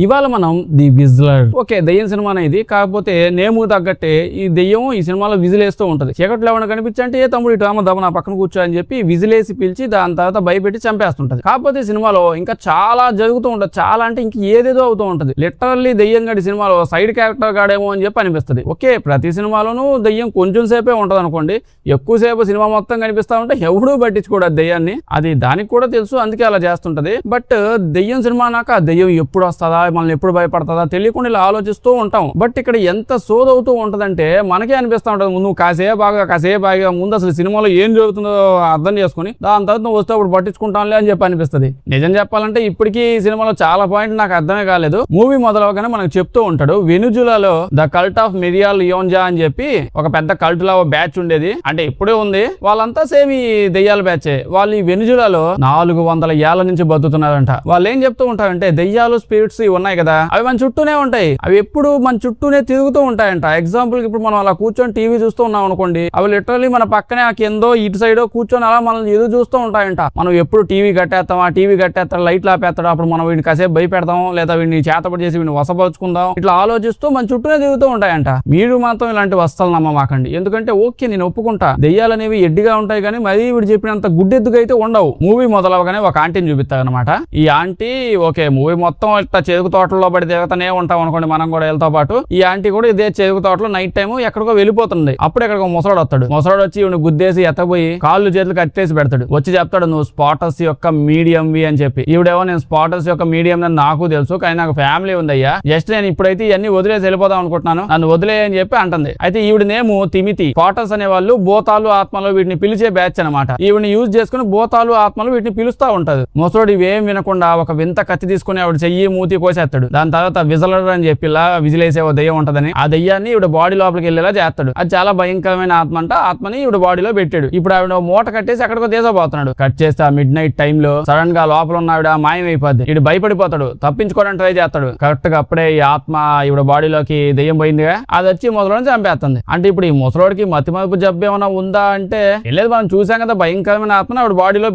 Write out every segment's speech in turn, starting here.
ఇవాళ మనం the విజిలర్ okay దెయ్యం సినిమా అనేది కాకపోతే నేము తగ్గట్టే ఈ దెయ్యం ఈ సినిమాలో విజిలేస్తూ ఉంటది. చీకట్లో ఏమైనా కనిపించంటే ఏ తమ్ముడు ఇటు దమ్మ నా పక్కన కూర్చో అని చెప్పి విజిలేసి పిలిచి దాని తర్వాత భయపెట్టి చంపేస్తుంటది. కాకపోతే సినిమాలో ఇంకా చాలా జరుగుతూ ఉంటది. చాలా అంటే ఇంక ఏదేదో అవుతూ ఉంటది. లిటరల్లీ దెయ్యం గడి సినిమాలో సైడ్ క్యారెక్టర్ గాడేమో అని చెప్పి అనిపిస్తుంది. ఓకే ప్రతి సినిమాలోనూ దెయ్యం కొంచెం సేపే ఉంటది అనుకోండి, ఎక్కువసేపు సినిమా మొత్తం కనిపిస్తా ఉంటే ఎవడూ పట్టించుకోడు దెయ్యాన్ని. అది దానికి కూడా తెలుసు, అందుకే అలా చేస్తుంటది. బట్ దెయ్యం సినిమా నాక దెయ్యం ఎప్పుడు వస్తుందా, మనల్ని ఎప్పుడు భయపడుతుందా తెలియకుండా ఇలా ఆలోచిస్తూ ఉంటాం. బట్ ఇక్కడ ఎంత సోదవుతూ ఉంటదంటే మనకే అనిపిస్తూ ఉంటది, నువ్వు కాసేపు ముందు అసలు సినిమాలో ఏం జరుగుతుందో అర్థం చేసుకుని దాని తర్వాత నువ్వు వస్తే అప్పుడు పట్టించుకుంటానులే అని చెప్పి అనిపిస్తుంది. నిజం చెప్పాలంటే ఇప్పటికీ ఈ సినిమాలో చాలా పాయింట్ నాకు అర్థమే కాలేదు. మూవీ మొదలవగానే మనకు చెప్తూ ఉంటాడు వెనుజులాలో ద కల్ట్ ఆఫ్ మిరియాల్ లియోన్జా అని చెప్పి ఒక పెద్ద కల్ట్ లా బ్యాచ్ ఉండేది. అంటే ఇప్పుడే ఉంది, వాళ్ళంతా సేమ్ ఈ దెయ్యాల బ్యాచే. వాళ్ళు ఈ వెనుజులాలో 400 ఏళ్ల నుంచి బతుకుతున్నారంట. వాళ్ళు ఏం చెప్తూ ఉంటారంటే దెయ్యాలు స్పిరిట్స్ ఉన్నాయి కదా, అవి మన చుట్టూనే ఉంటాయి, అవి ఎప్పుడు మన చుట్టూనే తిరుగుతూ ఉంటాయంట. ఎగ్జాంపుల్ ఇప్పుడు మనం అలా కూర్చొని టీవీ చూస్తూ ఉన్నాం అనుకోండి, అవి లిటరల్లీ మన పక్కనే ఆ కిందో ఇటు సైడో కూర్చొని అలా మనం ఎదురు చూస్తూ ఉంటాయంట. మనం ఎప్పుడు టీవీ కట్టేస్తాం, ఆ టీవీ కట్టేస్తాడు లైట్లు ఆపేస్తాడు, అప్పుడు మనం వీడిని కాసేపు భయపెడతాం, లేదా వీడిని చేతపడి చేసి వీడిని వసపరుచుకుందాం, ఇట్లా ఆలోచిస్తూ మన చుట్టూనే తిరుగుతూ ఉంటాయంట. మీరు మాత్రం ఇలాంటి వస్తాలు నమ్మమాకండి. ఎందుకంటే ఓకే నేను ఒప్పుకుంటా దెయ్యాలు అనేవి ఎడ్డిగా ఉంటాయి, కానీ మరీ వీడు చెప్పినంత గుడ్డెద్దుగా అయితే ఉండవు. మూవీ మొదలవగానే ఒక ఆంటీని చూపిస్తారు అనమాట. ఈ ఆంటీ ఓకే మూవీ మొత్తం ఇట్లా చెరుకు తోటలో పడి తిరుగుతూనే ఉంటాం అనుకోండి మనం కూడా వెళ్తా పాటు. ఈ ఆంటీ కూడా ఇదే చెరుకు తోటలో నైట్ టైం ఎక్కడికో వెళ్ళిపోతుంది. అప్పుడు ఎక్కడికో ముసలాడు వస్తాడు. ముసలాడు వచ్చి ఈవిని గుద్దేసి ఎత్తపోయి కాళ్ళు చేతులు కట్టేసి పెడతాడు. వచ్చి చెప్తాడు నువ్వు స్పాటర్స్ యొక్క మీడియం వి అని చెప్పి. ఈవిడేమో నేను స్పాటర్స్ యొక్క మీడియం అని నాకు తెలుసు, కానీ నాకు ఫ్యామిలీ ఉందయ్యా, జస్ట్ నేను ఇప్పుడైతే ఇవన్నీ వదిలేసి వెళ్ళిపోదాం అనుకుంటున్నాను, నన్ను వదిలే అని చెప్పి అంటుంది. అయితే ఈవిడనేమో తిమితి. స్పాటర్స్ అనే వాళ్ళు భూతాలు ఆత్మలు వీటిని పిలిచే బ్యాచ్ అనమాట. ఈవిని యూజ్ చేసుకుని భూతాలు ఆత్మలు వీటిని పిలుస్తా ఉంటది. ముసలాడు ఇవేం వినకుండా ఒక వింత కత్తి తీసుకుని ఆవిడ చెయ్యి మూతి కోసేస్తాడు. దాని తర్వాత విజలర్ అని చెప్పి విజిలేసే ఓ దెయ్యం ఉంటదని ఆ దెయ్యాన్ని ఈవిడ బాడీ లోపలికి వెళ్ళేలా చేస్తాడు. అది చాలా భయంకరమైన ఆత్మ అంట. ఆత్మని ఈవిడ బాడీలో పెట్టాడు. ఇప్పుడు ఆవిడ మూట కట్టేసి ఎక్కడికో తీసపోతున్నాడు. కట్ చేస్తే ఆ మిడ్ నైట్ టైమ్ లో సడన్ గా లోపల ఉన్న ఆవిడ మాయమైపోద్ది. ఇడు భయపడిపోతాడు, తప్పించుకోవడానికి ట్రై చేస్తాడు. కరెక్ట్ గా అప్పుడే ఈ ఆత్మ ఈవిడ బాడీలోకి దెయ్యం పోయిందిగా, అది వచ్చి ముసలోడిని చంపేస్తుంది. అంటే ఇప్పుడు ఈ ముసలోడికి మతిమరుపు జబ్బు ఏమైనా ఉందా అంటే లేదు, మనం చూసాం కదా భయంకరమైన ఆత్మని ఆవిడ బాడీలో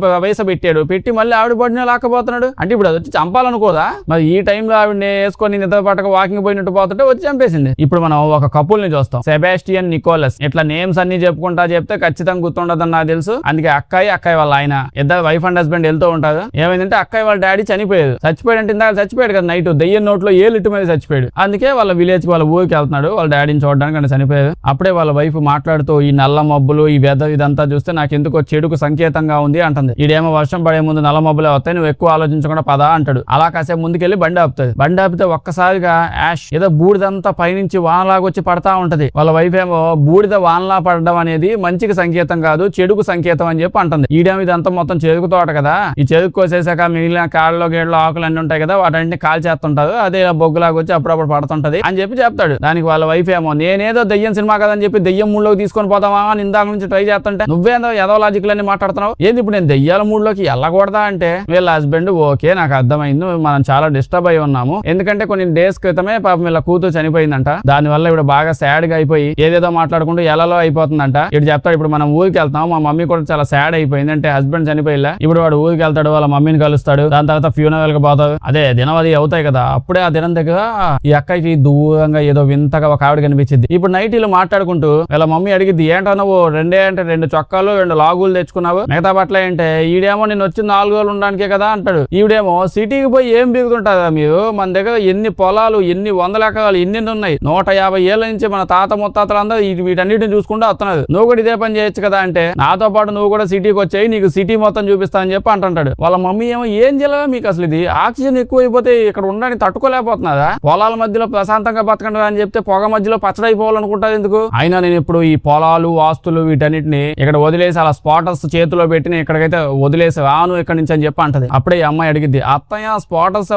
పెట్టాడు, పెట్టి మళ్ళీ ఆవిడ బాడీని లాక్కపోతున్నాడు. అంటే ఇప్పుడు అది వచ్చి చంపాలనుకోదా? మరి ఈ టైంలో ఆవిడని వేసుకొని నిద్ర పట్టక వాకింగ్ పోయినట్టు పోతుంటే వచ్చి చంపేసింది. ఇప్పుడు మనం ఒక కపుల్ ని చూస్తాం, సెబాస్టియన్ నికోలస్. ఇట్లా నేమ్స్ అన్ని చెప్పుకుంటా చెప్తే ఖచ్చితంగా గుర్తుండదని నాకు తెలుసు. అందుకే అక్కయ్య వాళ్ళ ఆయన ఇద్దరు వైఫ్ అండ్ హస్బెండ్ వెళ్తూ ఉంటారు. ఏమైందంటే అక్కయ్య వాళ్ళ డాడీ చనిపోయాడు. చచ్చిపోయాడంటే ఇందాక చచ్చిపోయాడు కదా నైట్, దెయ్యం నోట్లో ఏలిట్టు మీద చచ్చిపోయాడు. అందుకే వాళ్ళ విలేజ్ వాళ్ళ ఊరికి వెళ్తున్నాడు వాళ్ళ డాడీని చూడడానికి, అంటే చనిపోయాడు. అప్పుడే వాళ్ళ వైఫ్ మాట్లాడుతూ ఈ నల్ల మబ్బులు ఈ వెదర్ ఇదంతా చూస్తే నాకు ఎందుకో చెడుకు సంకేతంగా ఉంది అంటుంది. ఈడేమో వర్షం పడే ముందు నల్ల మబ్బులే వస్తాయి, నువ్వు ఎక్కువ ఆలోచించకుండా పదా అంటాడు. అలా కాసేపు ముందుకెళ్లి బండి ఆపుతుంది. బండి ఆపితే ఒక్కసారిగా యాష్ ఏదో బూడిదంతా పైనుంచి వానలాగా వచ్చి పడతా ఉంటది. వాళ్ళ వైఫ్ ఏమో బూడిద వానలా పడడం అనేది మంచికి సంకేతం కాదు, చెడుకు సంకేతం అని చెప్పి అంటుంది. ఈడేమో ఇదంతా మొత్తం చెరుకు తోట కదా, ఈ చెరుకు కోసేసాక మిగిలిన కాళ్ళలో గేళ్ళలో ఆకులు అన్ని ఉంటాయి కదా, వాటన్నింటినీ కాల్ చేస్తుంటారు, అదే బొగ్గులాగా వచ్చి అప్పుడప్పుడు పడుతుంటది అని చెప్పి చెప్తాడు. దానికి వాళ్ళ వైఫ్ ఏమో నేనేదో దెయ్యం సినిమా కదని చెప్పి దెయ్యం మూడ్లోకి తీసుకొని పోతామా అని ఇందాక నుంచి ట్రై చేస్తుంటే నువ్వేందో ఏదో లాజికల్ అని మాట్లాడుతున్నావు, ఏంది ఇప్పుడు నేను దెయ్యాల మూడ్లోకి వెళ్ళకూడదా అంటే వీళ్ళ హస్బెండ్ ఓకే నాకు అర్థమైంది, మనం చాలా డిస్టర్బ్ అయి ఉన్నాము, ఎందుకంటే కొన్ని డేస్ క్రితమే పాపం వీళ్ళ కూతురు చనిపోయిందంట, దాని వల్ల ఇప్పుడు బాగా సాడ్ గా అయిపోయి ఏదేదో మాట్లాడుకుంటూ ఎలాలో అయిపోతుందంట. ఇటు చెప్తాడు ఇప్పుడు మనం ఊరికి వెళ్తాం, మా మమ్మీ కూడా చాలా సాడ్ అయిపోయింది, అంటే హస్బెండ్ చనిపోయిలా, ఇప్పుడు వాడు ఊరికి వెళ్తాడు, వాళ్ళ మమ్మీని కలుస్తాడు, దాని తర్వాత ఫ్యూనరల్ కి పోతాడు, అదే దినవది అవుతాయి కదా. అప్పుడే ఆ దినం దగ్గర ఈ అక్కకి దూరంగా ఏదో వింతగా ఒక ఆవిడ కనిపించింది. ఇప్పుడు నైట్ వీళ్ళు మాట్లాడుకుంటూ వీళ్ళ మమ్మీ అడిగిద్ది ఏంటో నువ్వు 2 చొక్కాలు 2 లాగులు తెచ్చుకున్నావు, మిగతా బట్టలు ఏంటే, ఈడేమో నేను వచ్చి 4 రోజులు ఉండడానికే కదా అంటాడు. ఈవిడేమో సిటీకి పోయి ఏం బిగుతుంటారా మీరు, మన దగ్గర ఎన్ని పొలాలు ఎన్ని 100 ఎకరాలు ఎన్ని ఉన్నాయి, 150 ఏళ్ల నుంచి మన తాత ముత్తాతలు అందరూ వీటన్నిటిని చూసుకుంటూ వస్తున్నారు, నువ్వు కూడా ఇదే పని చేయొచ్చు కదా అంటే నాతో పాటు నువ్వు కూడా సిటీకి వచ్చాయి, నీకు సిటీ మొత్తం చూపిస్తా అని చెప్పి అంటుంటాడు. వాళ్ళ మమ్మీ ఏమో ఏం చేయాలి మీకు అసలు ఇది ఆక్సిజన్ ఎక్కువైపోతే ఇక్కడ ఉండడానికి తట్టుకోలేకపోతున్నారా, పొలాల మధ్యలో ప్రశాంతంగా బతకండి అని చెప్తే పొగ మధ్యలో పచ్చడైపోవాలనుకుంటారు ఎందుకు, అయినా నేను ఇప్పుడు ఈ పొలాలు ఆస్తులు వీటన్నిటిని ఇక్కడ వదిలేసి అలా స్పాటర్స్ చేతిలో పెట్టి ఇక్కడికైతే వదిలేసి రాను ఇక్కడ నుంచి అని చెప్పి అంటది. అప్పుడే ఈ అమ్మాయి అడిగిద్ది అత్తయ్య స్పాటర్స్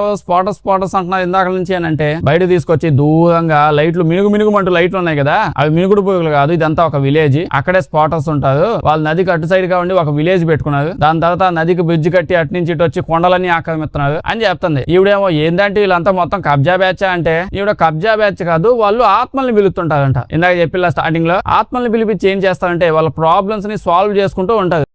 అంటున్నారు ఇందాక నుంచి అని అంటే బయట తీసుకొచ్చి దూరంగా లైట్లు మినుగుమంటూ లైట్లు ఉన్నాయి కదా, అవి మినుగుడు పురుగులు కాదు, ఇదంతా ఒక విలేజ్, అక్కడే స్పాటర్స్ ఉంటారు, వాళ్ళు నదికి అటు సైడ్ గా ఉండి ఒక విలేజ్ పెట్టుకున్నారు, దాని తర్వాత నదికి బ్రిడ్జ్ కట్టి అటు నుంచి ఇటు వచ్చి కొండలన్నీ ఆక్రమిస్తున్నారు అని చెప్తుంది. ఈవిడేమో ఏంటంటే వీళ్ళంతా మొత్తం కబ్జా బ్యాచ్ అంటే ఈవిడ కబ్జా బ్యాచ్ కాదు, వాళ్ళు ఆత్మల్ని పిలుస్తుంటారంట. ఇందాక చెప్పిల్ల స్టార్టింగ్ లో ఆత్మల్ని పిలిపించి ఏం చేస్తారంటే వాళ్ళ ప్రాబ్లమ్స్ ని సాల్వ్ చేసుకుంటూ ఉంటారు.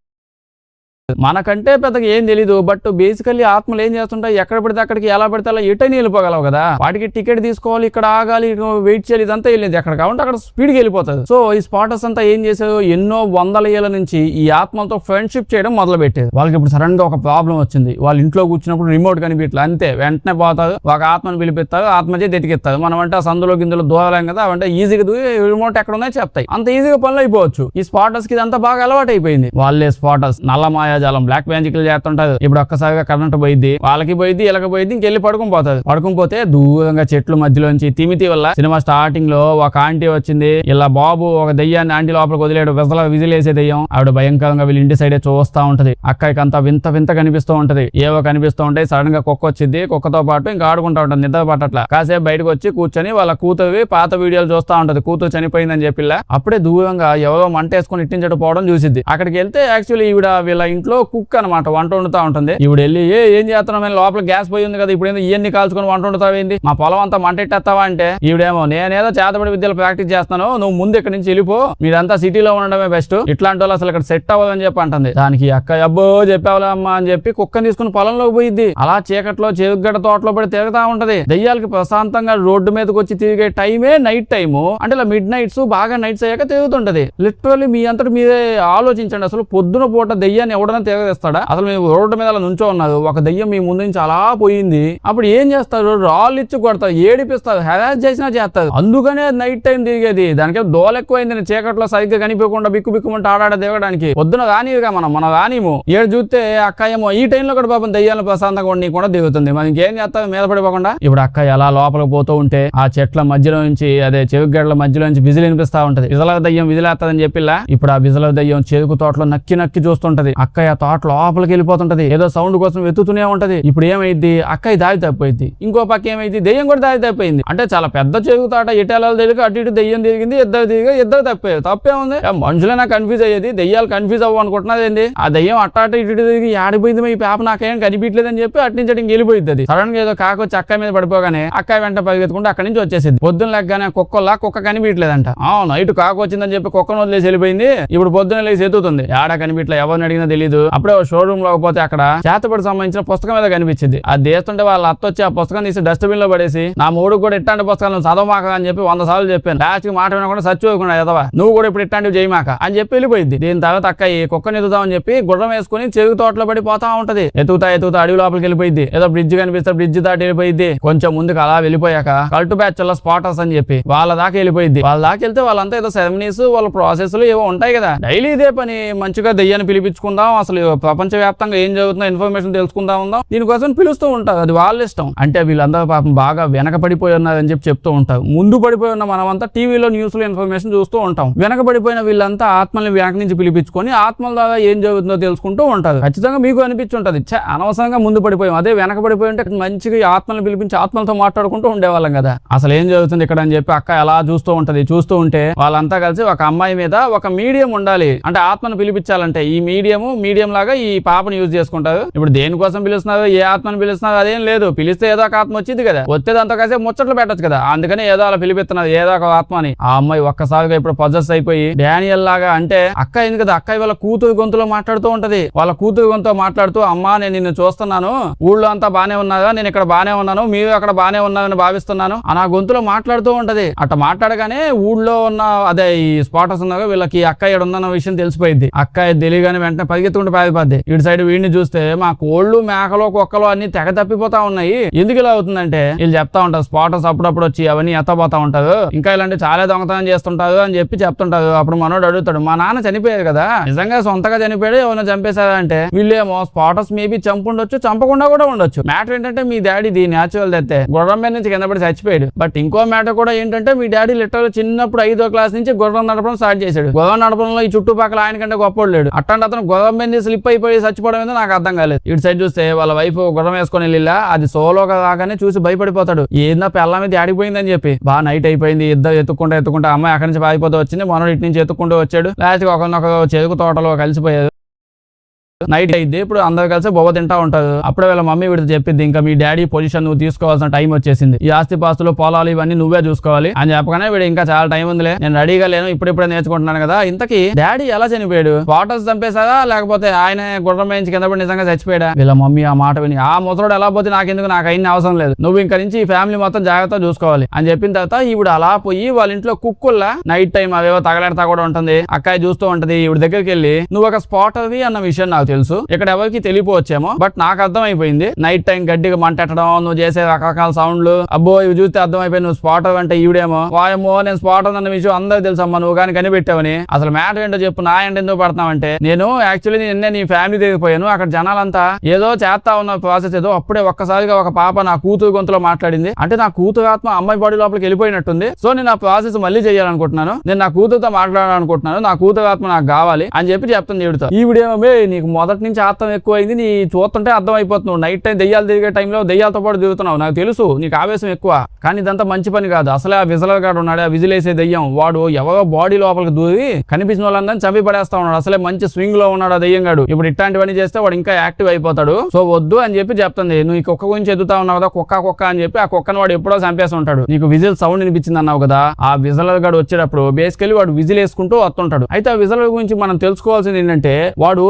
మనకంటే పెద్దగా ఏం తెలీదు. బట్ బేసికల్లీ ఆత్మలు ఏం చేస్తుంటాయి, ఎక్కడ పడితే అక్కడికి ఎలా పడితే అలా ఎటైనా వెళ్ళిపోగలవు కదా. వాటికి టికెట్ తీసుకోవాలి, ఇక్కడ ఆగాలి, వెయిట్ చేయాలి, ఇదంతా వెళ్ళేది. ఎక్కడ కావాలంటే అక్కడ స్పీడ్కి వెళ్ళిపోతుంది. సో ఈ స్పాటర్స్ అంతా ఏం చేశారు, ఎన్నో వందల ఏళ్ల నుంచి ఈ ఆత్మలతో ఫ్రెండ్షిప్ చేయడం మొదలు పెట్టేది. వాళ్ళకి ఇప్పుడు సడన్ గా ఒక ప్రాబ్లం వచ్చింది. వాళ్ళ ఇంట్లో కూర్చున్నప్పుడు రిమోట్ కనిపించలేదు, అంతే వెంటనే పోతారు, ఒక ఆత్మను పిలిపిస్తారు, ఆత్మచే ఎతికిస్తారు. మనం అంటే ఆ సందులో గిందులో దూరలేం కదా, అవంటే ఈజీగా రిమోట్ ఎక్కడ ఉన్నాయో చెప్తాయి, అంత ఈజీగా పనులు అయిపోవచ్చు. ఈ స్పాటర్స్ కి ఇదంతా బాగా అలవాటు అయిపోయింది. వాళ్ళే స్పాటర్స్ నల్ల మాయాజాలం బ్లాక్ మ్యాజిక్లు చేస్తుంటారు. ఇప్పుడు ఒక్కసారిగా కరెంట్ పోయింది, వాళ్ళకి పోయింది, ఇలాగ పోయింది, ఇంకెళ్ళి పడుకుని పోతారు. పడుకుని పోతే దూరంగా చెట్ల మధ్యలోంచి తిమితి వల్ల సినిమా స్టార్టింగ్ లో ఒక ఆంటీ వచ్చింది, ఇలా బాబు ఒక దెయ్యాన్ని ఆంటీ లోపలికి వదిలేడు, విజిలేసే దెయ్యం. ఆవిడ భయంకరంగా వీళ్ళ ఇంటి సైడే చూస్తా ఉంటది. అక్కడికి అంతా వింత వింత కనిపిస్తూ ఉంటది, ఏవో కనిపిస్తూ ఉంటాయి. సడన్ గా కుక్క వచ్చింది, కుక్కతో పాటు ఇంకా ఆడుకుంటా ఉంటుంది, నిద్ర పట్టట్లా. కాసేపు బయటకు వచ్చి కూర్చొని వాళ్ళ కూతురు పాత వీడియోలు చూస్తా ఉంటది, కూతురు చనిపోయిందని చెప్పిలా. అప్పుడే దూరంగా ఎవరో మంట వేసుకుని ఇట్టించడం పోవడం చూసిద్ది. అక్కడికి వెళ్తే యాక్చువల్లీ ఈవిడ వీళ్ళ ఇంట్లో కుక్ అనమాట, వంట వండుతా ఉంటుంది. ఈవిడ వెళ్ళి ఏం చేస్తున్నాం, లోపల గ్యాస్ పోయి ఉంది కదా, ఇప్పుడు ఇవన్నీ కాల్చుకొని వంట వండుతావేంది, మా పొలం అంతా మంట ఎట్టేస్తావా అంటే, ఈవిడేమో నేనేదో చేతబడి విద్యలు ప్రాక్టీస్ చేస్తాను, నువ్వు ముందు ఇక్కడ నుంచి వెళ్ళిపో, మీరంతా సిటీలో ఉండడమే బెస్ట్, ఇట్లాంటి వాళ్ళు అసలు ఇక్కడ సెట్ అవ్వదని చెప్పి అంటుంది. దానికి అక్క అబ్బో చెప్పావులే అమ్మా అని చెప్పి కుక్కని తీసుకుని పొలంలోకి పోయిద్ది. అలా చీకట్లో చెరుగడ్డ తోటలో పడి తిరుగుతా ఉంటది. దెయ్యాలకి ప్రశాంతంగా రోడ్డు మీదకి వచ్చి తిరిగే టైమే నైట్ టైము, అంటే ఇలా మిడ్ నైట్స్ బాగా నైట్స్ అయ్యాక తిరుగుతుంటది. లిటరల్లీ మీ అంతటి మీరే ఆలోచించండి, అసలు పొద్దున పూట దెయ్యాన్ని ఎవడైనా తిరగేస్తాడా? అసలు మీరు రోడ్డు మీద అలా నుంచో ఉన్నారు, ఒక దెయ్యం మీ ముందు నుంచి అలా పోయింది, అప్పుడు ఏం చేస్తారు, రాళ్ళు ఇచ్చి కొడతారు, ఏడిపిస్తారు, హెరాస్ చేసినా చేస్తారు. అందుకనే నైట్ టైం తిరిగేది. దానికి దోల ఎక్కువైంది, చీకట్లో సరిగ్గా కనిపించకుండా బిక్కు బిక్కుమంటే ఆడాడ దిగడానికి. పొద్దున రానివిగా మనం రానిము. ఏడు చూస్తే అక్క ఏమో ఈ టైంలో కూడా పాపం దెయ్యాలను ప్రశాంతంగా ఉండి కూడా దిగుతుంది. మనం ఇంకేం చేస్తాం మీద పడిపోకుండా. ఇప్పుడు అక్క ఎలా లోపలికి పోతూ ఉంటే ఆ చెట్ల మధ్యలో నుంచి, అదే చెరుగడ్డల మధ్యలో నుంచి విజిల్ వినిపిస్తా ఉంటది. విజల దయ్యం విజిలేస్తుందని చెప్పిలా. ఇప్పుడు ఆ విజల దయ్యం చెరుకు తోటలో నక్కి నక్కి చూస్తుంటది. అక్క ఆ తోట లోపలికి వెళ్ళిపోతుంటది, ఏదో సౌండ్ కోసం వెతుతూనే ఉంటది. ఇప్పుడు ఏమైంది, అక్క దారి తప్పిపోయింది. ఇంకో పక్క ఏమైంది, దెయ్యం కూడా దారి తప్పిపోయింది. అంటే చాలా పెద్ద చెరుకు తోట, ఇటాలాలు తిరిగి అటు ఇటు దెయ్యం తిరిగింది, ఇద్దరు తప్పారు. తప్పే ఉంది, మనుషులైనా కన్ఫ్యూజ్ అయ్యేది, దెయ్యాలు కన్ఫ్యూజ్ అవ్వ అనుకుంటున్నది ఏంది. ఆ దెయ్యం అట్ట ఇటు తిరిగి ఆడిపోయింది, ఈ పేప నాకేం కనిపించలేదని చెప్పి అటు నుంచి అటు వెళ్ళిపోయింది. సడన్ గా ఏదో కాకొచ్చి అక్క మీద పడిపోగానే అక్క వెంట పరిగెత్తుకుంటే అక్కడి నుంచి వచ్చేసింది. పొద్దున్న లెగ్గానే కుక్క కనిపించలేదంట. నైట్ కాకు వచ్చిందని చెప్పి కుక్కను వదిలేసి వెళ్ళిపోయింది. ఇప్పుడు పొద్దున్న లేసి ఎత్తుతుంది, ఆడ కనిపించలే, ఎవరిని అడిగినా తెలియదు. అప్పుడే షోరూమ్ లో పోతే అక్కడ చేతపడి సంబంధించిన పుస్తకం మీద కనిపించింది. అది తీస్తుంటే వాళ్ళ అత్త వచ్చి ఆ పుస్తకం తీసి డస్ట్బిన్ లో పడేసి, నా మూడు కూడా ఇట్లాంటి పుస్తకాలను చదవమాక అని చెప్పి 100 సార్లు చెప్పాను. లాస్ట్ కి మాట వినకుండా చచ్చిపోకుండా ఎదవా, నువ్వు కూడా ఇప్పుడు ఇట్లాంటివి చేయమాక అని చెప్పి వెళ్ళిపోయింది. దీని తర్వాత అక్క ఈ కుక్కని ఎత్తుతామని చెప్పి గుర్రం వేసుకుని చెరుకు తోటలో పడి పోతా ఉంటది. ఎత్తుతా అడవి లోపలికి వెళ్ళిపోయింది. ఏదో బ్రిడ్జ్ కనిపిస్తే బ్రిడ్జ్ దాటి వెళ్ళిపోయింది. కొంచెం ముందుకు అలా వెళ్ళిపోయాక కల్ట్ బ్యాచ్ స్పాటర్స్ అని చెప్పి వాళ్ళ దాకా వెళ్ళిపోయింది. వాళ్ళ దాకా వెళ్తే వాళ్ళంతా ఏదో సెరమనీస్, వాళ్ళ ప్రాసెస్లు ఏవో ఉంటాయి కదా. డైలీ ఇదే పని, మంచిగా దెయ్యాన్ని పిలిపించుకుందాం, అసలు ప్రపంచ వ్యాప్తంగా ఏం జరుగుతుందో ఇన్ఫర్మేషన్ తెలుసుకుందాం ఉందాం, దీనికోసం పిలుస్తూ ఉంటారు. అది వాళ్ళ ఇష్టం. అంటే వీళ్ళందరూ పాపం బాగా వెనకబడిపోయి ఉన్నారని చెప్పి చెప్తూ ఉంటారు. ముందు పడిపోయి ఉన్న మనమంతా టీవీలో న్యూస్ లో ఇన్ఫర్మేషన్ చూస్తూ ఉంటాం. వెనకబడిపోయిన వీళ్ళంతా ఆత్మల్ని వెనక నుంచి పిలిపించుకొని ఆత్మల ద్వారా ఏం జరుగుతుందో తెలుసుకుంటూ ఉంటారు. ఖచ్చితంగా మీకు అనిపించుంటది, అనవసరంగా ముందు పడిపోయాం, అదే వెనకబడిపోయి ఉంటే మంచిగా ఆత్మల్ని పిలిపించి ఆత్మలతో మాట్లాడుకుంటూ ఉండేవాళ్ళం కదా, అసలు ఏం జరుగుతుంది ఇక్కడ అని చెప్పి అక్క ఎలా చూస్తూ ఉంటది. చూస్తూ ఉంటే వాళ్ళంతా కలిసి ఒక అమ్మాయి మీద ఒక మీడియం ఉండాలి, అంటే ఆత్మను పిలిపించాలంటే ఈ మీడియం లాగా ఈ పాపను యూజ్ చేసుకుంటారు. ఇప్పుడు దేనికోసం పిలుస్తున్నారు, ఏ ఆత్మను పిలుస్తున్నారు అదేం లేదు, పిలిస్తే ఏదో ఒక ఆత్మ వచ్చింది కదా, వచ్చేదంతా కాసేపు ముచ్చట్లు పెట్టచ్చు కదా, అందుకని ఏదో అలా పిలిపిస్తున్నారు ఏదో ఒక ఆత్మని. ఆ అమ్మాయి ఒక్కసారిగా ఇప్పుడు పొజెస్ అయిపోయి డానియల్ లాగా, అంటే అక్క అయింది కదా, అక్క వాళ్ళ కూతురు గొంతులో మాట్లాడుతూ ఉంటది. వాళ్ళ కూతురు గొంతుతో మాట్లాడుతూ, అమ్మా నేను నిన్ను చూస్తున్నాను, ఊళ్ళో అంతా బానే ఉన్నారా, నేను ఇక్కడ బానే ఉన్నాను, మీరు అక్కడ బానే ఉన్నారని భావిస్తున్నాను అని ఆ గొంతులో మాట్లాడుతూ ఉంటది. అట్లా మాట్లాడగానే ఊళ్ళో ఉన్న అదే ఈ స్పాటర్స్ ఉన్నారు వీళ్ళకి అక్క ఇక్కడ ఉందన్న విషయం తెలిసిపోయింది. అక్క తెలియగానే వెంటనే పరిగెత్తుకుంటూ పారిపోద్ది. ఇటు సైడ్ వీడిని చూస్తే మా కోళ్ళు మేకలు కుక్కలు అన్ని తెగ తప్పిపోతా ఉన్నాయి. ఎందుకు ఇలా అవుతుందంటే వీళ్ళు చెప్తా ఉంటారు, స్పాటర్స్ అప్పుడప్పుడు వచ్చి అవన్నీ ఎత్తపోతా ఉంటారు, ఇంకా ఇలాంటి చాలా దొంగతనం చేస్తుంటారు అని చెప్పి చెప్తుంటారు. అప్పుడు మనోడు అడుగుతాడు, మా నాన్న చనిపోయారు కదా, నిజంగా సొంతగా చనిపోయాడు ఏమైనా చంపేశారా అంటే, వీళ్ళేమో స్పాటర్స్ మేబీ చంపుండొచ్చు, చంపకుండా కూడా ఉండొచ్చు. మ్యాటర్ ఏంటంటే మీ డాడీది న్యాచురల్ డెత్, గుర్రం మీద నుంచి కింద పడి చచ్చిపోయాడు. బట్ ఇంకో మ్యాటర్ కూడా ఏంటంటే మీ డాడీ లిటరల్ చిన్నప్పుడు 5వ క్లాస్ నుంచి గుర్రం నడపడం స్టార్ట్ చేశాడు. గుర్రం నడపడంలో ఈ చుట్టుపక్కల ఆయన కంటే గొప్పడు లేడు. అట్లాంటి అతను గుర్రం మీద స్లిప్ అయిపోయి చచ్చిపోవడం ఏదో నాకు అర్థం కాలేదు. ఇటు సైడ్ చూస్తే వాళ్ళ వైఫ్ గుర్రం వేసుకొని వెళ్ళిలా, అది సోలోగా రాగానే చూసి భయపడిపోతాడు, ఏందా పిల్ల మీద ఆడిపోయిందని చెప్పి. బాగా నైట్ అయిపోయింది, ఇద్దరు ఎత్తుకుంటే అమ్మాయి అక్కడి నుంచి పారిపోతూ వచ్చింది, మనోడు ఇటు నుంచి ఎత్తుకుంటూ వచ్చాడు. లాస్ట్ ఒకరినొక చెరుకు తోటలో కలిసిపోయారు. నైట్ అయితే ఇప్పుడు అందరు కలిసి బొవ్వ తింటా ఉంటారు. అప్పుడే వీళ్ళ మమ్మీ వీడితో చెప్పింది, ఇంకా మీ డాడీ పొజిషన్ నువ్వు తీసుకోవాల్సిన టైం వచ్చేసింది, ఈ ఆస్తి పాస్తులు పొలాలు ఇవన్నీ నువ్వే చూసుకోవాలి అని చెప్పగానే వీడు ఇంకా చాలా టైం ఉందిలే, నేను రెడీగా లేను, ఇప్పుడిప్పుడే నేర్చుకుంటున్నాను కదా. ఇంతకీ డాడీ ఎలా చనిపోయాడు? వాటర్స్ చంపేశారా లేకపోతే ఆయన గుర్రం వేయించి కింద పడి నిజంగా చచ్చిపోయాడా? వీళ్ళ మమ్మీ ఆ మాట విని, ఆ ముసలోడు ఎలా పోతే నాకెందుకు, నాకు అయిన అవసరం లేదు, నువ్వు ఇంకా నుంచి ఈ ఫ్యామిలీ మొత్తం జాగ్రత్తగా చూసుకోవాలి అని చెప్పిన తర్వాత ఈవిడ అలా పోయి వాళ్ళ ఇంట్లో కుక్కుల్లా నైట్ టైం అవేవో తగలాడతా కూడా ఉంటుంది, అక్కాయి చూస్తూ ఉంటది. ఈవిడ దగ్గరికి వెళ్ళి, నువ్వు ఒక స్పాటర్వి అన్న విషయం నాకు తెలుసు, ఇక్కడ ఎవరికి తెలియపోవచ్చేమో, బట్ నాకు అర్థమైపోయింది నైట్ టైం గడ్డిగా మంటెట్టడం, నువ్వు చేసే రకరకాల సౌండ్లు, అబ్బో ఇవి చూస్తే అర్థమైపోయింది నువ్వు స్పాటర్ అంటే ఈవిడేమో, వాయమో నేను స్పాటర్ అన్న విషయం అందరికి తెలుసమ్మా, నువ్వు కానీ కనిపెట్టావని. అసలు మ్యాటర్ ఏంటో చెప్పు, నా ఎండ ఎందుకు పడతావంటే, నేను యాక్చువల్లీ నిన్నే నీ ఫ్యామిలీ దిగిపోయాను, అక్కడ జనాలంతా ఏదో చేస్తా ఉన్న ప్రాసెస్ ఏదో, అప్పుడే ఒక్కసారిగా ఒక పాప నా కూతురు గొంతులో మాట్లాడింది, అంటే నా కూతురు ఆత్మ అమ్మాయి బాడీ లోపలికి వెళ్ళిపోయినట్టుంది, సో నేను ఆ ప్రాసెస్ మళ్ళీ చేయాలనుకుంటున్నాను, నేను నా కూతురుతో మాట్లాడాలనుకుంటున్నాను, నా కూతురు ఆత్మ నాకు కావాలి అని చెప్పి చెప్తుంది ఈవిడతో. ఈవిడేమో నీకు మొదటి నుంచి ఆత్మ ఎక్కువైంది, నీ చూస్తుంటే అర్థం అయిపోతున్నావు, నైట్ టైం దెయ్యాలు తిరిగే టైంలో దెయ్యాలతో పాటు తిరుగుతున్నావు, నాకు తెలుసు నీకు ఆవేశం ఎక్కువ, కానీ ఇదంతా మంచి పని కాదు, అసలే ఆ విజలర్ గాడు ఉన్నాడు, ఆ విజిలేసే దెయ్యం, వాడు ఎవరో బాడీ లోపలికి దూరి కనిపించిన వాళ్ళందరినీ చంపి పడేస్తా ఉన్నాడు, అసలే మంచి స్వింగ్ లో ఉన్నాడు ఆ దెయ్యం గాడు, ఇప్పుడు ఇట్లాంటివన్నీ చేస్తే వాడు ఇంకా యాక్టివ్ అయిపోతాడు, సో వద్దు అని చెప్పి చెప్తుంది. నువ్వు ఈ కుక్క గురించి ఎదుగుతా ఉన్నావు కదా, కుక్క అని చెప్పి ఆ కుక్కను వాడు ఎప్పుడో చంపేసి ఉంటాడు, నీకు విజిల్ సౌండ్ వినిపించింది అన్నావు కదా, ఆ విజలర్ గాడు వచ్చేటప్పుడు బేసికలీ వాడు విజిల్ వేసుకుంటూ వస్తుంటాడు. అయితే ఆ విజలర్ గురించి మనం తెలుసుకోవాల్సింది ఏంటంటే, వాడు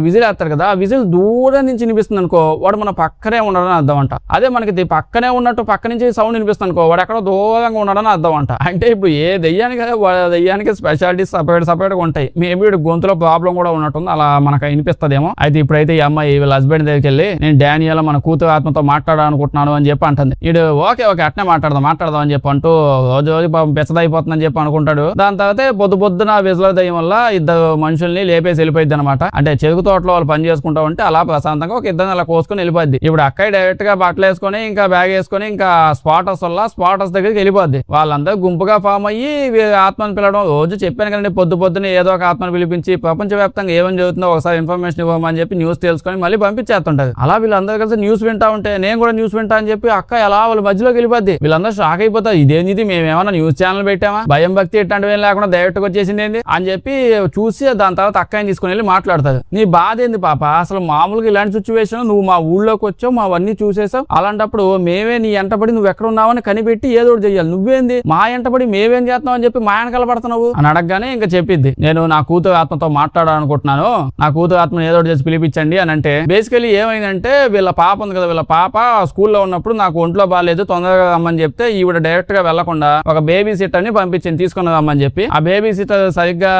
విజిల్ వేస్తాడు కదా, ఆ విజిల్ దూరం నుంచి వినిపిస్తుంది అనుకో, వాడు మన పక్కనే ఉన్నాడని అర్థం అంట. అదే మనకి పక్కనే ఉన్నట్టు పక్క నుంచి సౌండ్ వినిపిస్తుంది అనుకో, వాడు ఎక్కడో దూరంగా ఉన్నాడని అర్థం అంట. అంటే ఇప్పుడు ఏ దెయ్యానికి స్పెషాలిటీస్ సపరేట్ గా ఉంటాయి, మేబీ వీడు గొంతులో ప్రాబ్లం కూడా ఉన్నట్టుంది, అలా మనకు వినిపిస్తుందేమో. అయితే ఇప్పుడైతే ఈ అమ్మాయి వీళ్ళ హస్బెండ్ దగ్గరికి వెళ్ళి, నేను డానియల్ మన కూతురు ఆత్మతో మాట్లాడాలనుకుంటున్నాను అని చెప్పి అంటుంది. వీడు ఓకే అట్నే మాట్లాడదాం అని చెప్పి అంటూ రోజు పాపం పెచ్చదైపోతుందని చెప్పి అనుకుంటాడు. దాని తర్వాత పొద్దున విజలర్ దయ్యం వల్ల ఇద్దరు మనుషుల్ని లేపేసి వెళ్ళిపోయింది అనమాట. అంటే చెరుకు తోటలో వాళ్ళు పని చేసుకుంటా ఉంటే అలా ప్రశాంతంగా ఒక ఇద్దరిని అలా కోసుకొని వెళ్ళిపోద్ది. ఇప్పుడు అక్కయ్య డైరెక్ట్ గా బట్టలు వేసుకొని ఇంకా బ్యాగ్ వేసుకొని ఇంకా స్పాటర్స్ దగ్గరికి వెళ్ళిపోద్ది. వాళ్ళందరూ గుంపుగా ఫామ్ అయ్యి ఆత్మను పిలవడం, రోజు చెప్పాను కదండి పొద్దున్నే ఏదో ఒక ఆత్మను పిలిపించి ప్రపంచవ్యాప్తంగా ఏమని జరుగుతుందో ఒకసారి ఇన్ఫర్మేషన్ ఇవ్వమని చెప్పి న్యూస్ తెలుసుకొని మళ్ళీ పంపించేస్తుంటది. అలా వీళ్ళందరూ కలిసి న్యూస్ వింటా ఉంటే నేను కూడా న్యూస్ వింటా అని చెప్పి అక్క ఎలా వాళ్ళ మధ్యలోకి వెళ్ళిపోద్ది. వీళ్ళందరూ షాక్ అయిపోతారు, ఇదేంది మేమేమన్నా న్యూస్ ఛానల్ పెట్టామా, భయం భక్తి ఇట్లాంటివి ఏం లేకుండా డైరెక్ట్ గా వచ్చేసింది ఏంది అని చెప్పి చూసి దాని తర్వాత అక్కని తీసుకుని వెళ్ళి మాట్లాడతారు. నీ బాధ ఏంది పాప, అసలు మామూలుగా ఇలాంటి సిచ్యువేషన్ నువ్వు మా ఊళ్ళోకి వచ్చావు, మావన్నీ చూసేసావు, అలాంటప్పుడు మేమే నీ ఎంటబడి నువ్వు ఎక్కడ ఉన్నావని కనిపెట్టి ఏదో ఒకటి చెయ్యాలి, నువ్వేంది మా ఎంటబడి మేమేం చేస్తున్నావు అని చెప్పి మా వెనకాల పడుతున్నావు అని అడగగానే ఇంకా చెప్పిద్ది, నేను నా కూతురు ఆత్మతో మాట్లాడాలనుకుంటున్నాను, నా కూతురు ఆత్మను ఏదో ఒకటి చేసి పిలిపించండి అని. అంటే బేసికలీ ఏమైందంటే వీళ్ళ పాప ఉంది కదా, వీళ్ళ పాప స్కూల్లో ఉన్నప్పుడు నాకు ఒంట్లో బాగాలేదు తొందరగా రమ్మని చెప్తే ఈవిడ డైరెక్ట్ గా వెళ్లకుండా ఒక బేబీ సిటర్ ని పంపించింది తీసుకుని రమ్మని చెప్పి. ఆ బేబీ సిటర్ సరిగ్గా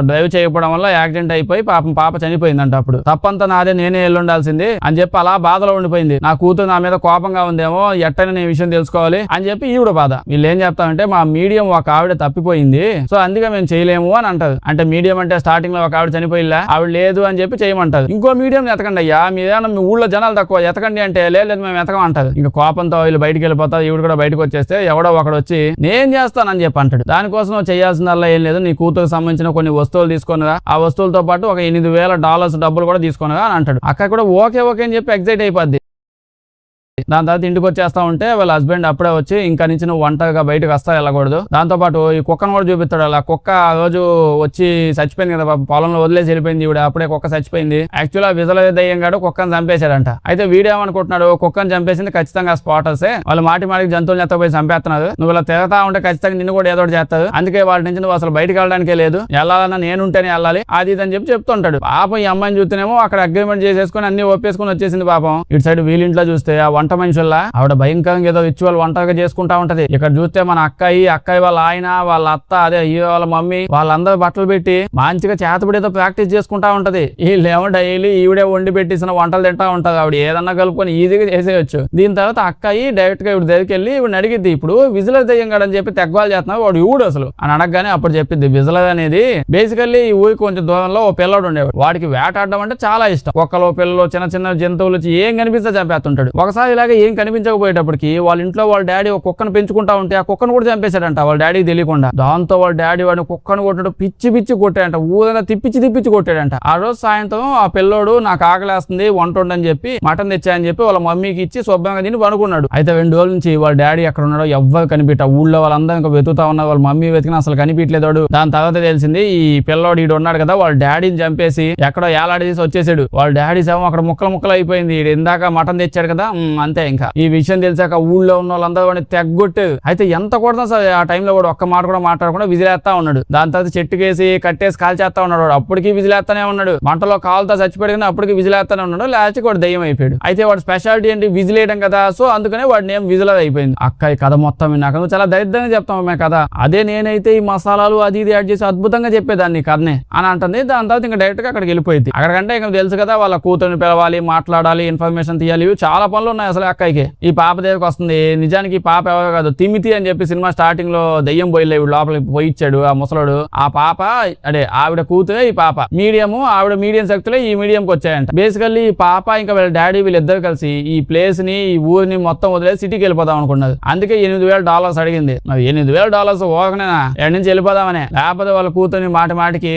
డ్రైవ్ చేయకపోవడం వల్ల యాక్సిడెంట్ అయిపోయి పాప చనిపోయిందంట. అప్పుడు తప్పంతా నాదే, నేనే వెళ్ళుండాల్సింది అని చెప్పి అలా బాధలో ఉండిపోయింది. నా కూతురు నా మీద కోపంగా ఉందేమో, ఎట్టని నేను విషయం తెలుసుకోవాలి అని చెప్పి ఈవిడ బాధ. వీళ్ళు ఏం చెప్తామంటే మా మీడియం ఒక ఆవిడ తప్పిపోయింది, సో అందుకే మేము చేయలేము అని అంటారు. అంటే మీడియం అంటే స్టార్టింగ్ లో ఒక ఆవిడ చనిపోయిలా, ఆవిడ లేదు అని చెప్పి చేయమంటారు. ఇంకో మీడియం ఎతకండి అయ్యా, మీరేమన్నా మీ ఊళ్ళో జనాలు తక్కువ ఎతకండి అంటే లేదు మేము ఎతకం అంటారు. ఇంకా కోపంతో వీళ్ళు బయటికి వెళ్ళిపోతారు. ఈవిడ కూడా బయటకు వచ్చేస్తే ఎవడో ఒకడు వచ్చి నేను చేస్తానని చెప్పి అంటాడు. దానికోసం చేయాల్సిందల్లా ఏం లేదు, నీ కూతురుకు సంబంధించిన కొన్ని వస్తువులు తీసుకునిరా, ఆ వస్తువులతో పాటు ఒక $8,000 డబ్బులు కూడా తీసుకునిరా అని అంటాడు. అక్కడ కూడా ఓకే అని చెప్పి ఎగ్జైట్ అయిపోద్ది. దాని తర్వాత ఇంటికి వచ్చేస్తా ఉంటే వాళ్ళ హస్బెండ్ అప్పుడే వచ్చి ఇంకా నుంచి నువ్వు ఒంటరిగా బయటకు వస్తా వెళ్ళకూడదు, దాంతో పాటు ఈ కుక్కను కూడా చూపిస్తాడు. అలా కుక్క ఆ రోజు వచ్చి చచ్చిపోయింది కదా, పొలంలో వదిలేసి వెళ్ళిపోయింది ఈవిడ, అప్పుడే కుక్క చచ్చిపోయింది. యాక్చువల్ గా విజల దయ్యం గాడు కుక్కను చంపేశాడంట. అయితే వీడేమనుకుంటున్నాడు, కుక్కను చంపేసింది ఖచ్చితంగా స్పాటర్సే, వాళ్ళు మాటికి జంతువులు ఎత్తపోయి చంపేస్తున్నారు, నువ్వు ఇలా తిరగతా ఉంటే ఖచ్చితంగా నిన్ను కూడా ఏదో చేస్తారు, అందుకే వాటి నుంచి నువ్వు అసలు బయటకు వెళ్ళడానికే లేదు, వెళ్ళాలన్నా నేనుంటేనే వెళ్ళాలి అది ఇది అని చెప్పి చెప్తుంటాడు. పాపం ఈ అమ్మాయిని చూస్తేనేమో అక్కడ అగ్రిమెంట్ చేసేసుకుని అన్ని ఒప్పేసుకుని వచ్చేసింది. పాపం ఇటు సైడ్ వీళ్ళింట్లో చూస్తే ఆ వంట మనుషుల్లా ఆవిడ భయంకరంగా ఏదో రిచువల్ వంటగా చేసుకుంటా ఉంటది. ఇక్కడ చూస్తే మన అక్కయ్య వాళ్ళ ఆయన, వాళ్ళ అత్త, అదే హీరో వాళ్ళ మమ్మీ, వాళ్ళందరూ బట్టలు పెట్టి మంచిగా చేతబడితో ప్రాక్టీస్ చేసుకుంటా ఉంటది. వీళ్ళేమో డైలీ ఈవిడే వండి పెట్టిసిన వంటలు తింటా ఉంటది. ఆవిడ ఏదన్నా కలుపుకొని ఈజీగా చేసేయచ్చు. దీని తర్వాత అక్కయ్య డైరెక్ట్ గా ఇవి దగ్గరికి వెళ్ళి ఇవి అడిగిద్ది, ఇప్పుడు విజిలర్ దయ్యం అని చెప్పి తెగ్గవాళ్ళు చేస్తున్నావు, వాడు ఈవుడు అసలు అని అడగగానే అప్పుడు చెప్పిద్ది, విజిలర్ అనేది బేసికల్లీ ఈ ఊరికి కొంచెం దూరంలో ఓ పిల్లడు ఉండేవాడు, వాడికి వేటాడడం అంటే చాలా ఇష్టం. ఒక్కలో పిల్లలు చిన్న చిన్న జంతువులు ఏం కనిపిస్తే చంపేస్తుంటాడు. ఒకసారి ఇలాగే ఏం కనిపించకపోయేటప్పటికి వాళ్ళ ఇంట్లో వాళ్ళ డాడీ ఒక కుక్కను పెంచుకుంటా ఉంటే ఆ కుక్కను కూడా చంపేశాడంట వాళ్ళ డాడీకి తెలియకుండా. దాంతో వాళ్ళ డాడీ వాడిని కుక్కను కొట్టాడు, పిచ్చి కొట్టాడంట, ఊరంతా తిప్పించి కొట్టాడంట. ఆ రోజు సాయంత్రం ఆ పిల్లోడు నాకు ఆకలేస్తుంది వంట ఉండని చెప్పి మటన్ తెచ్చాయని చెప్పి వాళ్ళ మమ్మీకి ఇచ్చి శుభ్రంగా తిని పనుకున్నాడు. అయితే 2 రోజుల నుంచి వాళ్ళ డాడీ ఎక్కడ ఉన్నాడో ఎవ్వరు కనిపెట్ట. ఊళ్ళో వాళ్ళందరూ ఇంకా వెతుకుతా ఉన్నారు, వాళ్ళ మమ్మీ వెతికినా అసలు కనిపించలేదు. దాని తర్వాత తెలిసింది ఈ పిల్లోడు ఈడు ఉన్నాడు కదా వాళ్ళ డాడీని చంపేసి ఎక్కడో ఏలాడేసి వచ్చేసాడు. వాళ్ళ డాడీ శవం అక్కడ ముక్కలు అయిపోయింది. ఇందాక మటన్ తెచ్చాడు కదా అంతే. ఇంకా ఈ విషయం తెలిసాక ఊళ్ళో ఉన్న వాళ్ళందరూ వాడిని తెగ్గొట్టారు. అయితే ఎంత కొడతా సరే ఆ టైంలో కూడా ఒక్క మాట కూడా మాట్లాడకుండా విజిలేస్తా ఉన్నాడు. దాని తర్వాత చెట్టుకేసి కట్టేసి కాల్ చేస్తా ఉన్నాడు. వాడు అప్పటికి విజిలేస్తానే ఉన్నాడు. మంటలో కాలుతో చచ్చిపోయాడు కానీ అప్పటికి విజిలేస్తానే ఉన్నాడు. లాస్ట్కి వాడు దయ్యం అయిపోయాడు. అయితే వాడు స్పెషాలిటీ ఏంటి విజిలేయడం కదా, సో అందుకనే వాడి నేమ్ విజిలర్ అయిపోయింది. అక్క ఈ కథ మొత్తం విన్నాక నువ్వు చాలా దరిద్రంగా చెప్తావు మే కథ. అదే నేనైతే ఈ మసాలాలు అది ఇది యాడ్ చేసి అద్భుతంగా చెప్పేదాన్ని కథనే అని అంటుంది. దాని తర్వాత ఇంకా డైరెక్ట్ గా అక్కడికి వెళ్ళిపోయింది. అక్కడికంటే ఇంకా తెలుసు కదా వాళ్ళ కూతురుని పిలవాలి, మాట్లాడాలి, ఇన్ఫర్మేషన్ తీయాలి, చాలా పనులు ఉన్నాయి అసలు అక్కకి. ఈ పాప దగ్గరికి వస్తుంది. నిజానికి ఈ పాప ఎవరో కాదు, తిమితి అని చెప్పి సినిమా స్టార్టింగ్ లో దయ్యం పోయిలే లోపలికి పోయిచ్చాడు ఆ ముసలోడు. ఆ పాప అదే ఆవిడ కూతురే ఈ పాప. ఆవిడ మీడియం శక్తులే ఈ మీడియంకి వచ్చాయంట. బేసికల్లీ ఈ పాప ఇంకా వీళ్ళ డాడీ వీళ్ళిద్దరు కలిసి ఈ ప్లేస్ ని ఈ ఊరిని మొత్తం వదిలేసి సిటీకి వెళ్ళిపోదాం అనుకున్నది. అందుకే $8,000 అడిగింది. మరి $8,000 ఓకనేనా ఎక్కడి నుంచి వెళ్ళిపోదామనే, లేకపోతే వాళ్ళ కూతుర్ని మాటికి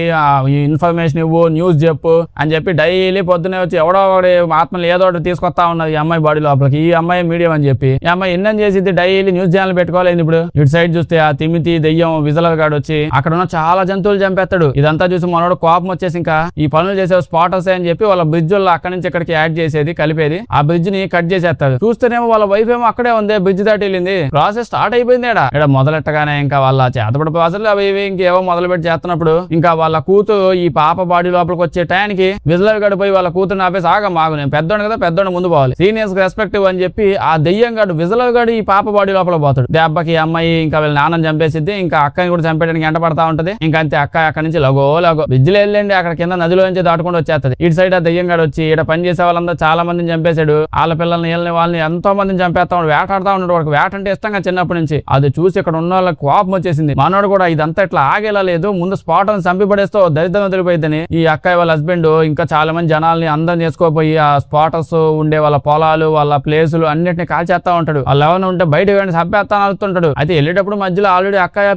ఇన్ఫర్మేషన్ ఇవ్వు, న్యూస్ చెప్పు అని చెప్పి డైలీ పొద్దునే వచ్చి ఎవడో ఒకటి ఆత్మలు ఏదో ఒకటి తీసుకొస్తా ఉన్నది ఈ అమ్మాయి బాడీ లోపలికి. ఈ అమ్మాయి మీడియం అని చెప్పి ఈ అమ్మాయి ఎన్నం చేసిద్ది, డైలీ న్యూస్ ఛానల్ పెట్టుకోలేదు. ఇప్పుడు ఇటు సైడ్ చూస్తే ఆ తిమితి దెయ్యం విజలర్ గాడు వచ్చి అక్కడ ఉన్న చాలా జంతువులు చంపేస్తాడు. ఇదంతా చూసి మనోడు కోపం వచ్చేసి ఇంకా ఈ పనులు చేసే స్పాటర్స్ అని చెప్పి వాళ్ళ బ్రిడ్జ్ వల్ల అక్కడి నుంచి ఇక్కడికి యాడ్ చేసేది కలిపేది ఆ బ్రిడ్జ్ ని కట్ చేసేస్తాడు. చూస్తేనేమో వాళ్ళ వైఫ్ ఏమో అక్కడే ఉంది, బ్రిడ్జ్ దాటి వెళ్ళింది. ప్రాసెస్ స్టార్ట్ అయిపోయింది. ఇక్కడ మొదలెట్టగానే ఇంకా వాళ్ళ చేతపడి ప్రాసెస్ అవి ఇంకేవో మొదలు పెట్టి చేస్తున్నప్పుడు ఇంకా వాళ్ళ కూతురు ఈ పాప బాడీ లోపలికి వచ్చే టైంకి విజలర్ గడు పోయి వాళ్ళ కూతురుని ఆపేసి మాగు నేను పెద్దోడు కదా, పెద్దోడు ముందు పోవాలి, సీనియర్స్ రెస్పెక్టివ్ అని చెప్పి ఆ దెయ్యం గడు విజలర్ గడు ఈ పాప బాడీ లోపల పోతాడు. దెబ్బకి అమ్మాయి ఇంకా వీళ్ళ నాన్నని చంపేసిద్ది. ఇంకా అక్కని కూడా చంపేయడానికి ఎంట పడతా ఉంటది. ఇంకా అంతే అక్క అక్కడి నుంచి లగో బ్రిడ్జిలో వెళ్ళండి అక్కడ కింద నదిలో నుంచి దాటుకుంటూ వచ్చేస్తుంది. ఇటు సైడ్ ఆ దెయ్యం గడు వచ్చి ఇక్కడ పని చేసే వాళ్ళందరూ చాలా మందిని చంపేశాడు. వాళ్ళ పిల్లల్ని వాళ్ళని ఎంతో మందిని చంపేస్తా ఉన్నాడు, వేటాడుతా ఉన్నాడు. వాడికి వేట అంటే ఇష్టంగా చిన్నప్పటి నుంచి. అది చూసి ఇక్కడ ఉన్న వాళ్ళకి కోపం వచ్చేసింది. మనోడు కూడా ఇదంతా ఇట్లా ఆగేలా లేదు, ముందు స్పాట్ అని చంపి పడేస్తూ దరిద్రం వదిలిపోయిందని ఈ అక్కయ్య వాళ్ళ హస్బెండ్ ఇంకా చాలా మంది జనాల్ని అందరం చేసుకోపోయి ఆ స్పాటర్స్ ఉండే వాళ్ళ పొలాలు వాళ్ళ ప్లేసులు అన్నిటిని కాల్చేస్తా ఉంటాడు. వాళ్ళు ఎవరైనా ఉంటే బయట చంపేస్తాను అవుతుంటాడు. అయితే వెళ్ళేటప్పుడు మధ్యలో ఆల్రెడీ అక్కయ్య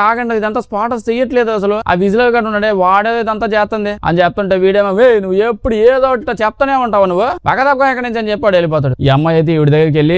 ఆగండి ఇదంతా స్పాటర్స్ చేయట్లేదు అసలు, ఆ విజిలర్ గా ఉన్నాడే వాడే ఇదంతా చేస్తుంది అని చెప్తుంటే వీడేమో నువ్వు ఎప్పుడు ఏదో చెప్తానే ఉంటావు, నువ్వు పక్కదక్క ఎక్కడి నుంచి అని చెప్పాడు వెళ్ళిపోతాడు. ఈ అమ్మాయి అయితే వీడి దగ్గరికి వెళ్ళి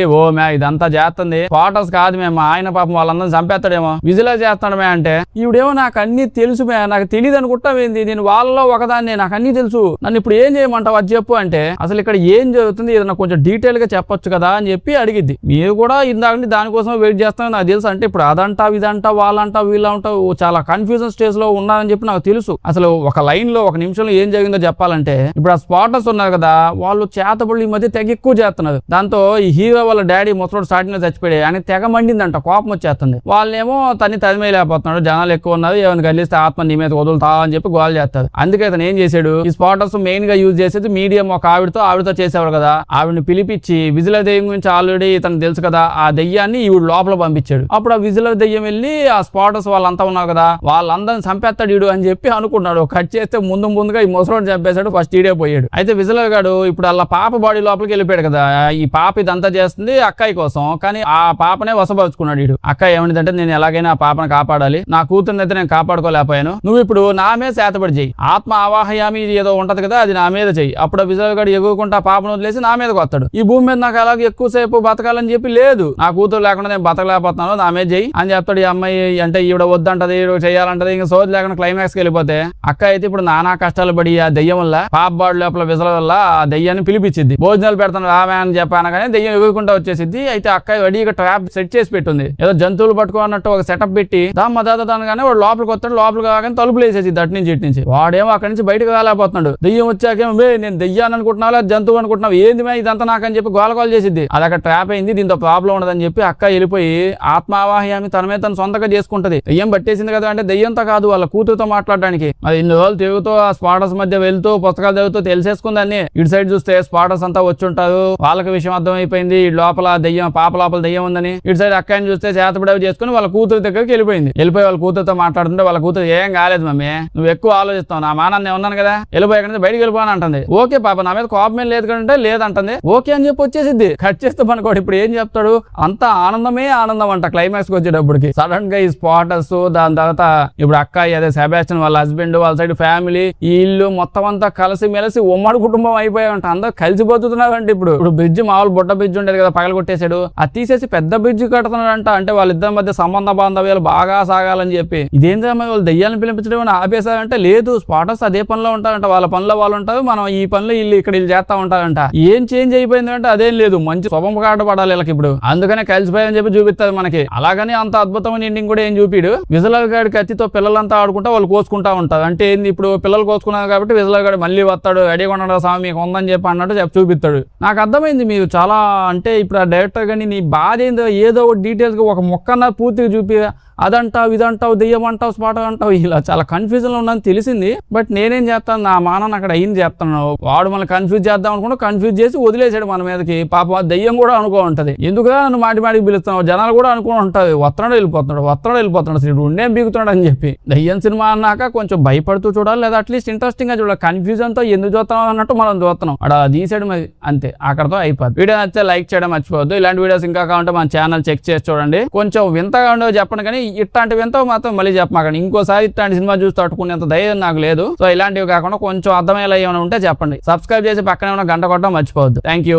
ఇదంతా చేస్తుంది స్పాటర్స్ కాదు మేము, ఆయన పాపం వాళ్ళందరూ చంపేస్తాడేమో, విజిలర్ చేస్తాడు మే అంటే ఈవిడేమో నాకు అన్ని తెలుసు మే, నాకు తెలియదు అనుకుంటావేంది, నేను వాళ్ళలో ఒకదాన్ని, నాకు అన్ని తెలుసు, నన్ను ఇప్పుడు ఏం చేయమంటావు అది చెప్పు అంటే అసలు ఇక్కడ ఏం జరుగుతుంది ఏదన్నా కొంచెం డీటెయిల్ గా చెప్పొచ్చు కదా అని చెప్పి అడిగిద్ది. మీరు కూడా ఇందాక దానికోసం వెయిట్ చేస్తాను నాకు తెలుసు అంటే ఇప్పుడు అదంటా ఇదంటా వాళ్ళంటా వీళ్ళంటా చాలా కన్ఫ్యూజన్ స్టేజ్ లో ఉన్నారని చెప్పి నాకు తెలుసు. అసలు ఒక లైన్ లో ఒక నిమిషంలో ఏం జరిగిందో చెప్పాలంటే ఇప్పుడు ఆ స్పాటర్స్ ఉన్నారు కదా వాళ్ళు చేతబడులు ఈ మధ్య తెగ ఎక్కువ చేస్తున్నారు. దాంతో ఈ హీరో వాళ్ళ డాడీ ముసలోడు స్టార్టింగ్ లో చచ్చిపోయాడు, ఆయన తెగ మండిందంట, కోపం వచ్చేస్తుంది. వాళ్ళేమో తరిమేలేకపోతున్నాడు, జనాలు ఎక్కువ ఉన్నారు, ఏమైనా కలిస్తే ఆత్మ నీ మీద వదులుతా అని చెప్పి గోల్ చేస్తారు. అందుకే అతను ఏం చేశాడు, ఈ స్పాటర్స్ మెయిన్ గా యూజ్ చేసేది మీడియం ఒక ఆవిడతో చేసేవారు కదా, ఆవిడని పిలిపించి విజిలర్ దెయ్యం గురించి ఆల్రెడీ ఇతను తెలుసు కదా ఆ దెయ్యాన్ని ఈవిడ లోపల పంపించాడు. అప్పుడు ఆ విజిలర్ దెయ్యం వెళ్ళి ఆ స్పాటర్స్ వాళ్ళంతా ఉన్నారు కదా వాళ్ళందరిని చంపేస్తాడు ఈడు అని చెప్పి అనుకున్నాడు. కట్ చేస్తే ముందుగా ఈ ముసలోడు చంపేశాడు, ఫస్ట్ ఈడే పోయాడు. అయితే విజిలర్ గాడు ఇప్పుడు అలా పాప బాడీ లోపలికి వెళ్ళిపోయాడు కదా, ఈ పాప ఇదంతా చేస్తుంది అక్కయ్య కోసం, కానీ ఆ పాపనే వసపరుచుకున్నాడు వీడు. అక్కయ్య ఏమనిదంటే నేను ఎలాగైనా ఆ పాపను కాపాడాలి, నా కూతురుని అయితే నేను కాపాడుకోలేకపోయాను, నువ్వు ఇప్పుడు నా మీద చేతబడి చెయ్యి, ఆత్మ ఆవాహయామి ఏదో ఉంటది కదా అది నా మీద చెయ్యి. అప్పుడు విజయ్ గారు ఎగురుకుంటా పాపను వదిలేసి నా మీదకి వస్తాడు. ఈ భూమి మీద నాకు అలాగే ఎక్కువసేపు బతకాలని చెప్పి లేదు, నా కూతురు లేకుండా నేను బతకలేకపోతున్నాను, నా మీద చెయ్యి అని చెప్తాడు. ఈ అమ్మాయి అంటే ఈవిడ వద్దంటది చేయాలంటది, ఇంకా సోది లేకుండా క్లైమాక్స్ కి వెళ్ళిపోతే అక్క అయితే ఇప్పుడు నానా కష్టాలు పడి ఆ దెయ్యం వల్ల పాప బాడు లోపల విజల వల్ల ఆ దెయ్యాన్ని పిలిపించింది. భోజనాలు పెడతాను రావే అని చెప్పాను కానీ దెయ్యం ఎగురుకుంటా వచ్చేసింది. అయితే అక్క రెడీగా ట్రాప్ సెట్ చేసి పెట్టుంది, ఏదో జంతువులు పట్టుకోన్నట్టు ఒక సెటప్ పెట్టి దాదాగానే వాడు లోపలికి వస్తాడు, లోపలికి కాగానే తలుపులు వేసేసి అటు నుంచి ఇటు నుంచి. వాడేమో అక్కడి నుంచి బయటకు రాలేకపోతున్నాడు. దెయ్యం వచ్చాకేమో నేను దెయ్యాన్ని అనుకుంటున్నావు జంతువు అనుకుంటున్నావు ఏంది మే ఇదంతా నాకని చెప్పి గోలగోలు చేసిద్ది. అది అక్కడ ట్రాప్ అయింది, దీంతో ప్రాబ్లం ఉండదని చెప్పి అక్క వెళ్ళిపోయి ఆత్మావాహ్యామి తన మీద తను సొంతంగా చేసుకుంటది. దెయ్యం పట్టేసింది కదా అంటే దెయ్యంతో కాదు వాళ్ళ కూతురుతో మాట్లాడడానికి. అది ఇన్ని రోజులు తిరుగుతూ ఆ స్పాటర్స్ మధ్య వెళ్తూ పుస్తకాలు చదువుతూ తెలిసేసుకుందాన్ని. ఇటు సైడ్ చూస్తే స్పాటర్స్ అంతా వచ్చుంటారు, వాళ్ళకి విషయం అర్థమైపోయింది లోపల దెయ్యం పాప లోపల దెయ్యం ఉందని. ఇటు సైడ్ అక్కని చూస్తే చేతబడవి చేసుకుని వాళ్ళ కూతురు దగ్గరికి వెళ్ళిపోయి వాళ్ళ కూతురుతో మాట్లాడుతుంటే వాళ్ళ కూతురు ఏం కాలేదు మమ్మీ, నువ్వు ఎక్కువ ఆలోచిస్తావు, నా మానాన్ని ఉన్నాను కదా వెళ్ళిపోయి బయటకు వెళ్ళిపోని అంటుంది. ఓకే పాప నా మీద కోపం ఏం లేదు కంటే లేదంటుంది. ఓకే అని చెప్పి నొప్పి వచ్చేసింది. కట్ చేస్తే మనకోడు ఇప్పుడు ఏం చెప్తాడు, అంత ఆనందమే ఆనందం అంట. క్లైమాక్స్ కి వచ్చేటప్పటికి సడన్ గా ఈ స్పాటర్స్, దాని తర్వాత ఇప్పుడు అక్కాయి అదే సెబాస్టియన్ వాళ్ళ హస్బెండ్, వాళ్ళ సైడ్ ఫ్యామిలీ, ఈ ఇల్లు మొత్తం అంతా కలిసి మెలిసి ఉమ్మడి కుటుంబం అయిపోయాయంట. అందరూ కలిసి బతుకుతున్నారంటే ఇప్పుడు బ్రిడ్జ్ మామూలు బుట్ట బ్రిడ్జ్ ఉండేది కదా, పగల కొట్టేశాడు, అది తీసేసి పెద్ద బ్రిడ్జ్ కడుతున్నాడంట. అంటే వాళ్ళిద్దరి మధ్య సంబంధ బాంధవ్యాలు బాగా సాగాలని చెప్పి. ఇదేంటో వాళ్ళు దెయ్యాలను పిలిపించడం ఆపేశారంటే లేదు, స్పాటర్స్ అదే పనిలో ఉంటారంట, వాళ్ళ పనిలో వాళ్ళు ఉంటారు, మనం ఈ పనిలో వీళ్ళు చేస్తా ఉంటారంట. ఏం చేంజ్ అయిపోయింది అంటే అదేం లేదు, మంచి శుభం కాట పడాలి వీళ్ళకి ఇప్పుడు, అందుకనే కలిసిపోయాయని చెప్పి చూపిస్తారు మనకి. అలాగని అంత అద్భుతమైన ఎండింగ్ కూడా ఏం చూపిడు. విజలర్ గాడి కత్తితో పిల్లలంతా ఆడుకుంటా వాళ్ళు కోసుకుంటా ఉంటారు. అంటే ఏంది, ఇప్పుడు పిల్లలు కోసుకున్నారు కాబట్టి విజలర్ గాడు మళ్ళీ వస్తాడు, అడిగొండ స్వామి మీకు ఉందని చెప్పి అన్నట్టు చూపిస్తాడు. నాకు అర్థమైంది మీరు చాలా, అంటే ఇప్పుడు ఆ డైరెక్టర్ కానీ నీ బాధ ఏందో ఏదో ఒక డీటెయిల్స్ గా ఒక మొక్కన్న పూర్తిగా చూపి అదంటావు ఇదంటావు దెయ్యం అంటావు స్పాట్ అంటావు ఇలా చాలా కన్ఫ్యూజన్ లో ఉన్నది తెలిసింది. బట్ నేనేం చేస్తాను, నా మానాన్ని అక్కడ అయింది చేస్తాను. వాడు మనల్ని కన్ఫ్యూజ్ చేద్దాం అనుకుంటా కన్ఫ్యూజ్ చేసి వదిలేసాడు మన మీదకి. పాప దెయ్యం కూడా అనుకో ఉంటది, ఎందుకుగా నన్ను మాటికి పిలుస్తున్నావు, జనాలు కూడా అనుకుని ఉంటది వస్తున్నాడు వెళ్ళిపోతున్నాడు అసలు ఉండేం బీగుతున్నాడు అని చెప్పి. దెయ్యం సినిమా అన్నాక కొంచెం భయపడుతూ చూడాలి, లేదా అట్లీస్ట్ ఇంట్రెస్టింగ్ గా చూడాలి. కన్ఫ్యూజన్ తో ఎందుకు చూస్తున్నాం అన్నట్టు మనం చూస్తున్నాం, అక్కడ తీసాడు మరి అంతే, అక్కడతో అయిపోద్ది. వీడియో నచ్చితే లైక్ చేయడం మర్చిపోవద్దు. ఇలాంటి వీడియోస్ ఇంకా కావాలంటే మన ఛానల్ చెక్ చేసి చూడండి. కొంచెం వింతగా ఉండవు చెప్పండి, కానీ ఇట్లాంటివి ఎంతో మాత్రం మళ్ళీ చెప్పమాకండి. ఇంకోసారి ఇట్లాంటి సినిమా చూసి తట్టుకునేంత ధైర్యం నాకు లేదు. సో ఇలాంటివి కాకుండా కొంచెం అర్థమయ్యేలా ఏమైనా ఉంటే చెప్పండి. సబ్స్క్రైబ్ చేసి పక్కనే ఉన్న గంట కొట్టడం మర్చిపోవద్దు. Thank you.